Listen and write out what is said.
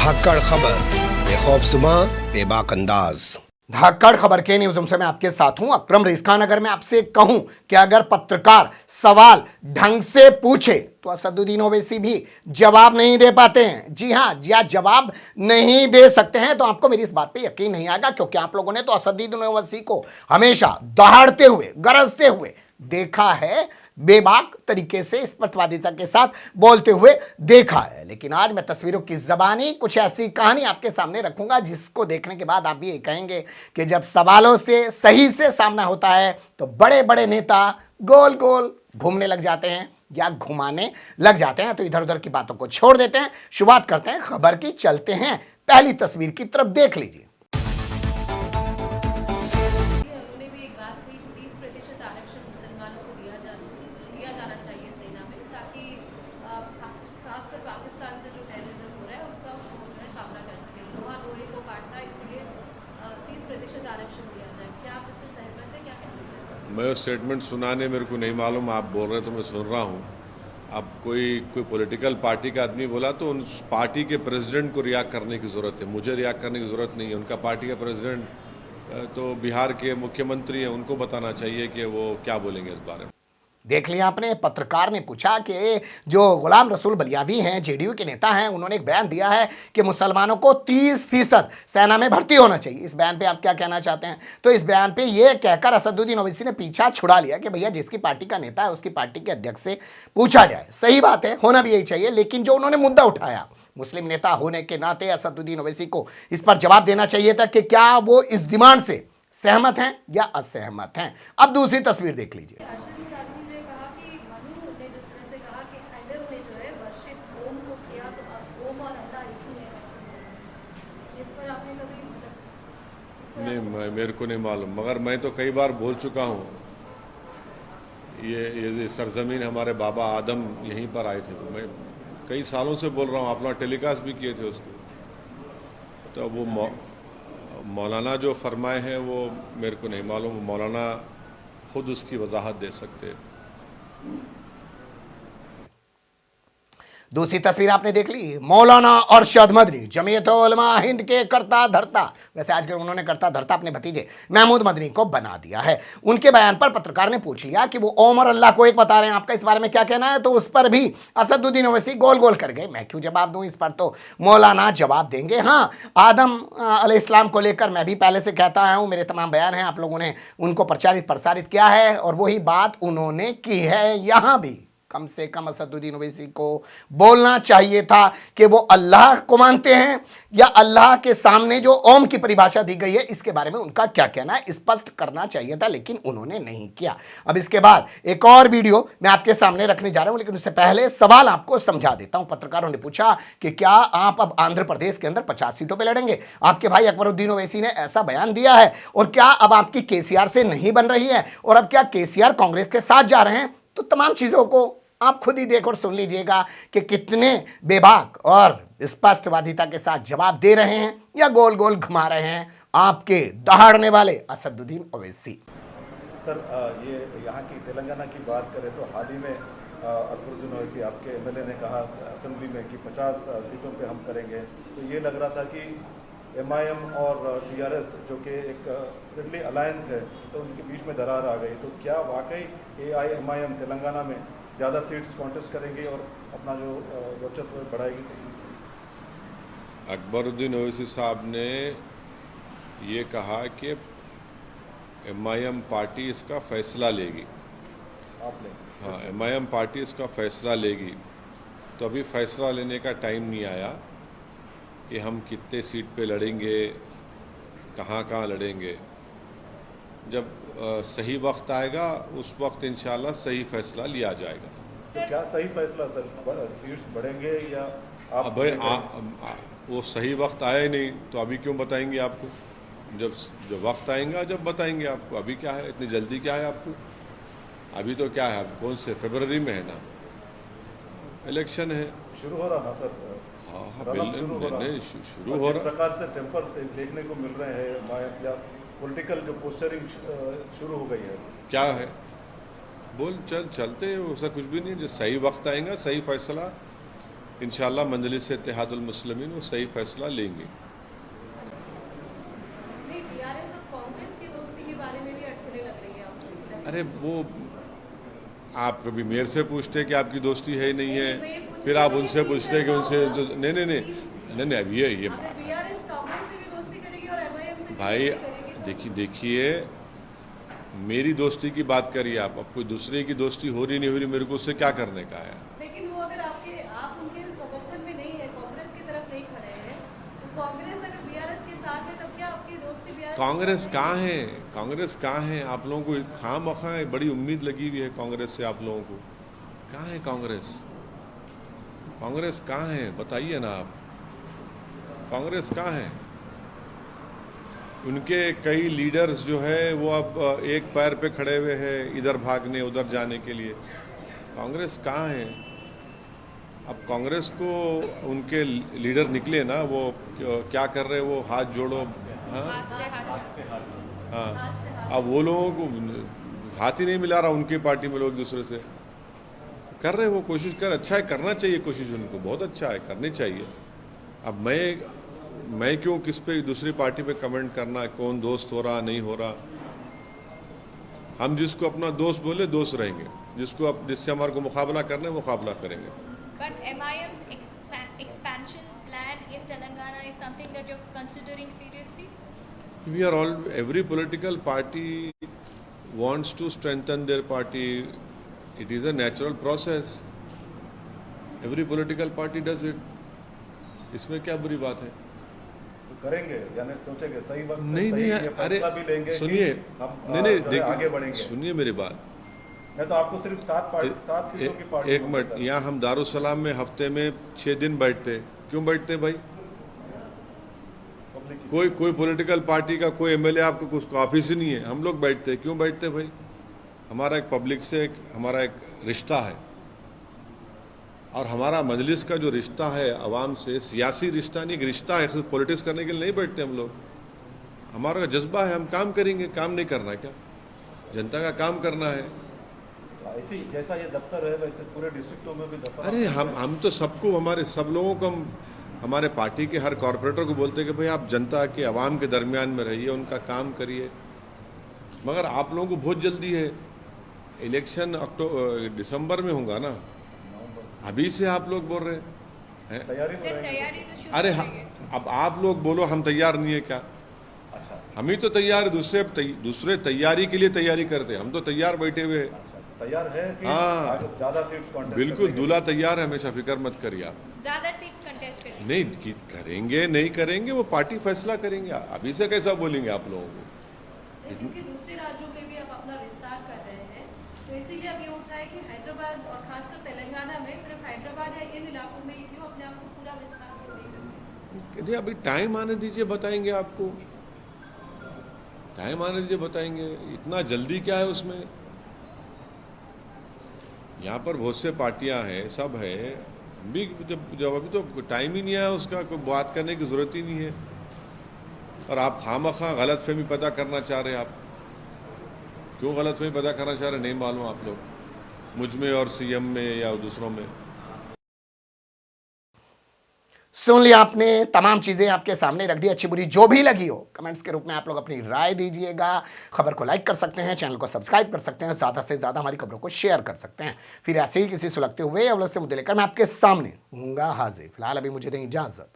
धाकड़ खबर बेखौफजुमा बेबाक अंदाज। धाकड़ खबर के न्यूज़ रूम से मैं आपके साथ हूं अकरम रईस खान। अगर मैं आपसे कहूं कि अगर पत्रकार सवाल ढंग से पूछे तो असदुद्दीन ओवैसी भी जवाब नहीं दे पाते हैं। जी हां, या जवाब नहीं दे सकते हैं तो आपको मेरी इस बात पे यकीन नहीं आएगा, क्योंकि आप लोगों ने तो असदुद्दीन ओवैसी को हमेशा दहाड़ते हुए, गरजते हुए देखा है, बेबाक तरीके से स्पष्टवादिता के साथ बोलते हुए देखा है। लेकिन आज मैं तस्वीरों की ज़बानी कुछ ऐसी कहानी आपके सामने रखूंगा जिसको देखने के बाद आप भी ये कहेंगे कि जब सवालों से सही से सामना होता है तो बड़े बड़े नेता गोल गोल घूमने लग जाते हैं या घुमाने लग जाते हैं। तो इधर उधर की बातों को छोड़ देते हैं, शुरुआत करते हैं खबर की। चलते हैं पहली तस्वीर की तरफ, देख लीजिए। मैं स्टेटमेंट सुनाने मेरे को नहीं मालूम, आप बोल रहे हैं तो मैं सुन रहा हूँ। अब कोई पॉलिटिकल पार्टी का आदमी बोला तो उन पार्टी के प्रेसिडेंट को रिएक्ट करने की ज़रूरत है, मुझे रिएक्ट करने की ज़रूरत नहीं है। उनका पार्टी का प्रेसिडेंट तो बिहार के मुख्यमंत्री हैं, उनको बताना चाहिए कि वो क्या बोलेंगे इस बारे में। देख लिया आपने, पत्रकार ने पूछा कि जो गुलाम रसूल बलियावी हैं, जेडीयू के नेता हैं, उन्होंने एक बयान दिया है कि मुसलमानों को 30% सेना में भर्ती होना चाहिए। इस बयान पे आप क्या कहना चाहते हैं? तो इस बयान पे ये कहकर असदुद्दीन ओवैसी ने पीछा छुड़ा लिया कि भैया जिसकी पार्टी का नेता है उसकी पार्टी के अध्यक्ष से पूछा जाए। सही बात है, होना भी यही चाहिए। लेकिन जो उन्होंने मुद्दा उठाया, मुस्लिम नेता होने के नाते असदुद्दीन ओवैसी को इस पर जवाब देना चाहिए था कि क्या वो इस डिमांड से सहमत हैं या असहमत हैं। अब दूसरी तस्वीर देख लीजिए। नहीं, मेरे को नहीं मालूम, मगर मैं तो कई बार बोल चुका हूँ। ये सरजमीन हमारे बाबा आदम यहीं पर आए थे, तो मैं कई सालों से बोल रहा हूँ। आप लोग टेलीकास्ट भी किए थे उसको। तो वो मौलाना जो फरमाए हैं वो मेरे को नहीं मालूम, मौलाना खुद उसकी वजाहत दे सकते हैं। दूसरी तस्वीर आपने देख ली, मौलाना अरशद मदनी जमीयत उलमा हिंद के करता धरता, वैसे आज उन्होंने करता धरता अपने भतीजे महमूद मदनी को बना दिया है। उनके बयान पर पत्रकार ने पूछ लिया कि वो ओमर अल्लाह को एक बता रहे हैं, आपका इस बारे में क्या कहना है? तो उस पर भी असदुद्दीन ओवैसी गोल गोल कर गए। मैं क्यों जवाब दूं इस पर, तो मौलाना जवाब देंगे। हाँ, आदम अलैहिस्सलाम को लेकर मैं भी पहले से कहता आया हूँ, मेरे तमाम बयान हैं, आप लोगों ने उनको प्रसारित किया है और वही बात उन्होंने की है। यहाँ भी कम से कम असदुद्दीन ओवैसी को बोलना चाहिए था कि वो अल्लाह को मानते हैं या अल्लाह के सामने जो ओम की परिभाषा दी गई है इसके बारे में उनका क्या कहना है, स्पष्ट करना चाहिए था, लेकिन उन्होंने नहीं किया। अब इसके बाद एक और वीडियो मैं आपके सामने रखने जा रहा हूं, लेकिन उससे पहले सवाल आपको समझा देता हूं। पत्रकारों ने पूछा कि क्या आप अब आंध्र प्रदेश के अंदर 50 सीटों पर लड़ेंगे? आपके भाई अकबरुद्दीन ओवैसी ने ऐसा बयान दिया है। और क्या अब आपकी केसीआर से नहीं बन रही है? और अब क्या केसीआर कांग्रेस के साथ जा रहे हैं? तो तमाम चीजों को आप खुद ही देख और सुन लीजिएगा कि कितने बेबाक और स्पष्टवादिता के साथ जवाब दे रहे हैं या गोल गोल घुमा रहे हैं आपके दहाड़ने वाले असदुद्दीन ओवैसी। सर, ये यहाँ की तेलंगाना की बात करें तो हाल ही में अकबरुद्दीन ओवैसी आपके एमएलए ने कहा असेंबली में कि 50 सीटों पे हम करेंगे। तो ये लग रहा था कि एमआईएम और टीआरएस जो कि एक फ्रेंडली अलायंस है, तो उनके बीच में दरार आ गई। तो क्या वाकई एआईएमआईएम तेलंगाना में ज़्यादा सीट्स कॉन्टेस्ट करेंगी और अपना जो वर्चस्व बढ़ाएगी? अकबरुद्दीन ओवैसी साहब ने ये कहा कि एमआईएम पार्टी इसका फैसला लेगी। आपने? हाँ, एमआईएम पार्टी इसका फैसला लेगी। तो अभी फैसला लेने का टाइम नहीं आया कि हम कितने सीट पे लड़ेंगे, कहाँ कहाँ लड़ेंगे। जब सही वक्त आएगा उस वक्त इंशाल्लाह सही फैसला लिया जाएगा। तो क्या सही फैसला सर, सीट्स बढ़ेंगे या आप? वो सही वक्त आया ही नहीं तो अभी क्यों बताएंगे आपको? जब वक्त आएगा जब बताएंगे आपको। अभी क्या है, इतनी जल्दी क्या है आपको? अभी तो क्या है, कौन से फरवरी में है ना, इलेक्शन है, शुरू हो रहा ना सर? हाँ, नहीं, शुरू हो रहा। प्रकार से टेम्पर से देखने को मिल रहे हैं या पॉलिटिकल जो पोस्टरिंग शुरू हो गई है, क्या है? बोल चलते हैं, उसका कुछ भी नहीं। जो सही वक्त आएगा सही फैसला इंशाल्लाह मजलिस इत्तेहादुल मुस्लिमीन वो सही फैसला लेंगे। नहीं, टीआरएस और कांग्रेस की दोस्ती के बारे में भी अटकलें लग रही है आपको? अरे वो आप कभी मेरे से पूछते कि आपकी दोस्ती है ही नहीं है, फिर आप उनसे पूछते कि उनसे जो नहीं नहीं नहीं नहीं नहीं अभी ये अगर बीआरएस कांग्रेस से भी दोस्ती करेगी और एमआईएम से भी भाई दोस्ती करेगी देखिए मेरी दोस्ती की बात करिए आप, अब कोई दूसरे की दोस्ती हो रही नहीं हो रही, मेरे को उससे क्या करने का है। लेकिन वो अगर आप उनके समर्थन में नहीं है, कांग्रेस की तरफ नहीं खड़े हैं, तो कांग्रेस अगर बीआरएस के साथ है तब क्या आपकी दोस्ती बीआरएस? कांग्रेस कहाँ है, कांग्रेस कहाँ है? आप लोगों को खामखा बड़ी उम्मीद लगी हुई है कांग्रेस से आप लोगों को। कहाँ है कांग्रेस? कांग्रेस कहाँ है बताइए ना आप, कांग्रेस कहाँ है? उनके कई लीडर्स जो है वो अब एक पैर पे खड़े हुए हैं, इधर भागने उधर जाने के लिए। कांग्रेस कहाँ है? अब कांग्रेस को उनके लीडर निकले ना, वो क्या कर रहे हैं, वो हाथ जोड़ो, हाँ हाँ, अब वो लोगों को हाथ ही नहीं मिला रहा उनकी पार्टी में, लोग दूसरे से कर रहे हैं, वो कोशिश कर, अच्छा है, करना चाहिए कोशिश, उनको बहुत अच्छा है, करनी चाहिए। अब मैं क्यों किस पे दूसरी पार्टी पे कमेंट करना, कौन दोस्त हो रहा नहीं हो रहा। हम जिसको अपना दोस्त बोले दोस्त रहेंगे, जिससे हमारे को मुकाबला करना है मुकाबला करेंगे। But MIM's expansion plan in Telangana is something that you're considering seriously? We are all, every political party wants to strengthen their party. It is a natural process. Every political party does it. इसमें क्या बुरी बात है? तो करेंगे यानी सोचेंगे सही वक्त पे नहीं सही नहीं ये अरे फैसला भी लेंगे कि सुनिए, हम नहीं जो है देखिए, आगे बढ़ेंगे। सुनिए मेरी बात। मैं तो आपको सिर्फ 7 सीटों की पार्टी एक मिनट, यहाँ हम दारुसलाम में हफ्ते में 6 दिन बैठते, क्यों बैठते भाई? कोई पॉलिटिकल पार्टी का कोई एमएलए आपको कुछ ऑफिस ही नहीं है, हम लोग बैठते, क्यों बैठते भाई? हमारा एक पब्लिक से हमारा एक रिश्ता है, और हमारा मजलिस का जो रिश्ता है अवाम से, सियासी रिश्ता नहीं, एक रिश्ता है, सिर्फ पॉलिटिक्स करने के लिए नहीं बैठते हम लोग। हमारा जज्बा है, हम काम करेंगे, काम नहीं करना है क्या? जनता का काम करना है। ऐसी जैसा ये दफ्तर है वैसे पूरे डिस्ट्रिक्टों में भी दफ्तर। अरे हम तो सबको, हमारे सब लोगों को, हम हमारे पार्टी के हर कॉरपोरेटर को बोलते हैं कि भाई आप जनता के अवाम के दरमियान में रहिए, उनका काम करिए। मगर आप लोगों को बहुत जल्दी है, इलेक्शन दिसंबर में होगा ना, अभी से आप लोग बोल रहे हैं तैयारी में Sir, रहेंगे। तैयारी तो शुरू अरे करेंगे। अब आप लोग बोलो हम तैयार नहीं है क्या? अच्छा हम ही तो तैयार, दूसरे तैयारी के लिए तैयारी करते हैं, हम तो तैयार बैठे हुए हैं। अच्छा तैयार है कि हाँ। आगे ज्यादा सीट्स कॉन्टेस्ट बिल्कुल, दूल्हा तैयार है, हमेशा फिक्र मत करिए आप। ज्यादा सीट कंटेस्ट करेंगे। नहीं करेंगे नहीं करेंगे वो पार्टी फैसला करेंगे, अभी से कैसा बोलेंगे आप लोगों को? क्योंकि दूसरे राज्यों में भी आप अपना विस्तार कर रहे हैं, तो इसीलिए अब ये उठ रहा है कि हैदराबाद और खासकर तेलंगाना में सिर्फ हैदराबाद या इन इलाकों में ही क्यों अपने आप को पूरा विस्तार क्यों नहीं करते? कहते अभी टाइम आने दीजिए, बताएंगे आपको, टाइम आने दीजिए बताएंगे, इतना जल्दी क्या है उसमें? यहाँ पर बहुत से पार्टियां हैं, सब है, भी जब अभी तो टाइम ही नहीं आया उसका, कोई बात करने की जरूरत ही नहीं है। और आप खामखा गलतफहमी पैदा करना चाह रहे हैं। आप क्यों गलतफहमी पैदा करना चाह रहे हैं नहीं मालूम आप लोग, मुझ में और सीएम में या दूसरों में। सुन लिया आपने, तमाम चीजें आपके सामने रख दी, अच्छी बुरी जो भी लगी हो कमेंट्स के रूप में आप लोग अपनी राय दीजिएगा। खबर को लाइक कर सकते हैं, चैनल को सब्सक्राइब कर सकते हैं, ज़्यादा से ज़्यादा हमारी खबरों को शेयर कर सकते हैं। फिर ऐसे ही किसी सुलगते हुए या उलझते मुद्दे लेकर मैं आपके सामने हूँगा हाजिर। फिलहाल अभी मुझे दें इजाज़त।